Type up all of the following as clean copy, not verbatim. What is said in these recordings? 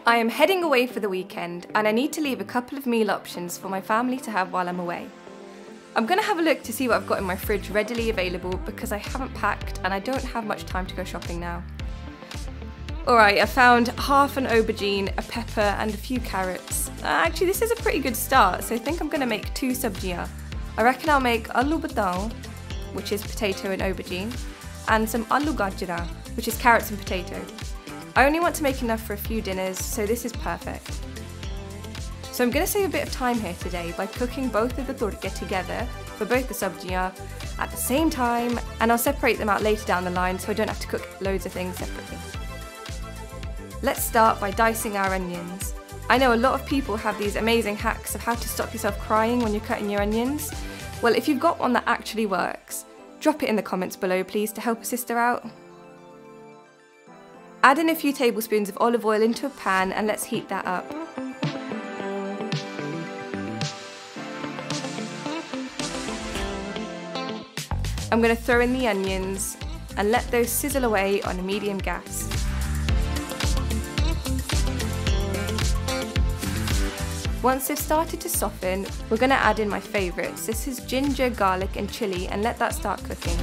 I am heading away for the weekend and I need to leave a couple of meal options for my family to have while I'm away. I'm going to have a look to see what I've got in my fridge readily available because I haven't packed and I don't have much time to go shopping now. Alright, I found half an aubergine, a pepper and a few carrots. Actually, this is a pretty good start, so I think I'm going to make 2 sabjiyan. I reckon I'll make aloo batao, which is potato and aubergine, and some aloo gajra, which is carrots and potato. I only want to make enough for a few dinners, so this is perfect. So I'm going to save a bit of time here today by cooking both of the turka together for both the sabjiyan at the same time, and I'll separate them out later down the line so I don't have to cook loads of things separately. Let's start by dicing our onions. I know a lot of people have these amazing hacks of how to stop yourself crying when you're cutting your onions. Well, if you've got one that actually works, drop it in the comments below please to help a sister out. Add in a few tablespoons of olive oil into a pan and let's heat that up. I'm going to throw in the onions and let those sizzle away on a medium gas. Once they've started to soften, we're going to add in my favourites. This is ginger, garlic and chilli, and let that start cooking.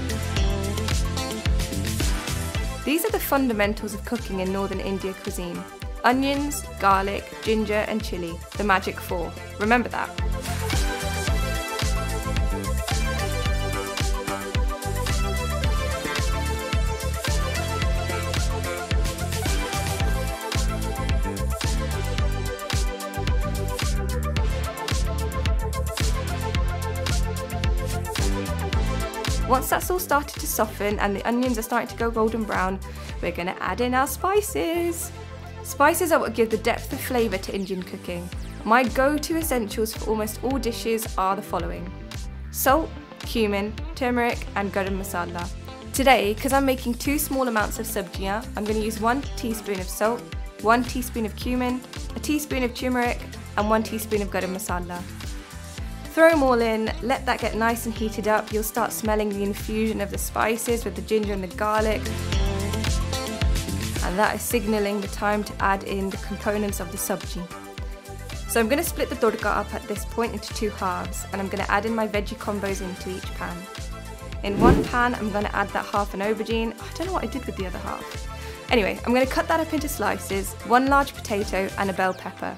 These are the fundamentals of cooking in Northern India cuisine. Onions, garlic, ginger and chilli, the magic 4. Remember that. Once that's all started to soften and the onions are starting to go golden brown, we're going to add in our spices. Spices are what give the depth of flavour to Indian cooking. My go-to essentials for almost all dishes are the following: salt, cumin, turmeric and garam masala. Today, because I'm making 2 small amounts of sabjiyan, I'm going to use 1 teaspoon of salt, 1 teaspoon of cumin, a teaspoon of turmeric and 1 teaspoon of garam masala. Throw them all in, let that get nice and heated up. You'll start smelling the infusion of the spices with the ginger and the garlic. And that is signalling the time to add in the components of the sabji. So I'm going to split the turka up at this point into 2 halves and I'm going to add in my veggie combos into each pan. In one pan I'm going to add that half an aubergine. I don't know what I did with the other half. Anyway, I'm going to cut that up into slices, 1 large potato and a bell pepper.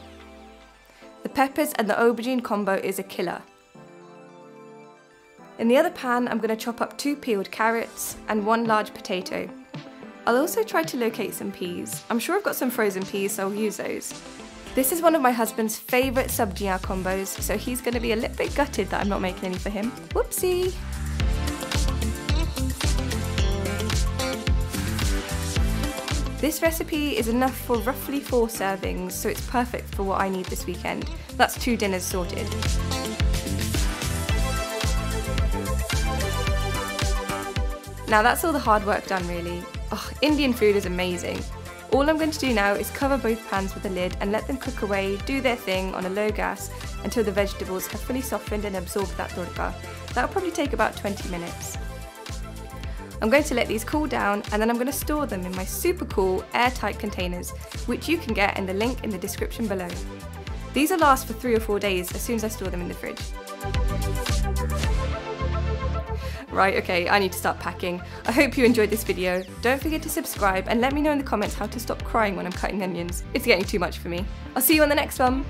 The peppers and the aubergine combo is a killer. In the other pan, I'm going to chop up 2 peeled carrots and 1 large potato. I'll also try to locate some peas. I'm sure I've got some frozen peas, so I'll use those. This is one of my husband's favourite sabjiyan combos, so he's going to be a little bit gutted that I'm not making any for him. Whoopsie! This recipe is enough for roughly 4 servings, so it's perfect for what I need this weekend. That's 2 dinners sorted. Now that's all the hard work done really. Oh, Indian food is amazing. All I'm going to do now is cover both pans with a lid and let them cook away, do their thing on a low gas until the vegetables have fully softened and absorbed that turka. That'll probably take about 20 minutes. I'm going to let these cool down and then I'm going to store them in my super cool airtight containers, which you can get in the link in the description below. These will last for 3 or 4 days as soon as I store them in the fridge. Right, okay, I need to start packing. I hope you enjoyed this video. Don't forget to subscribe and let me know in the comments how to stop crying when I'm cutting onions. It's getting too much for me. I'll see you on the next one.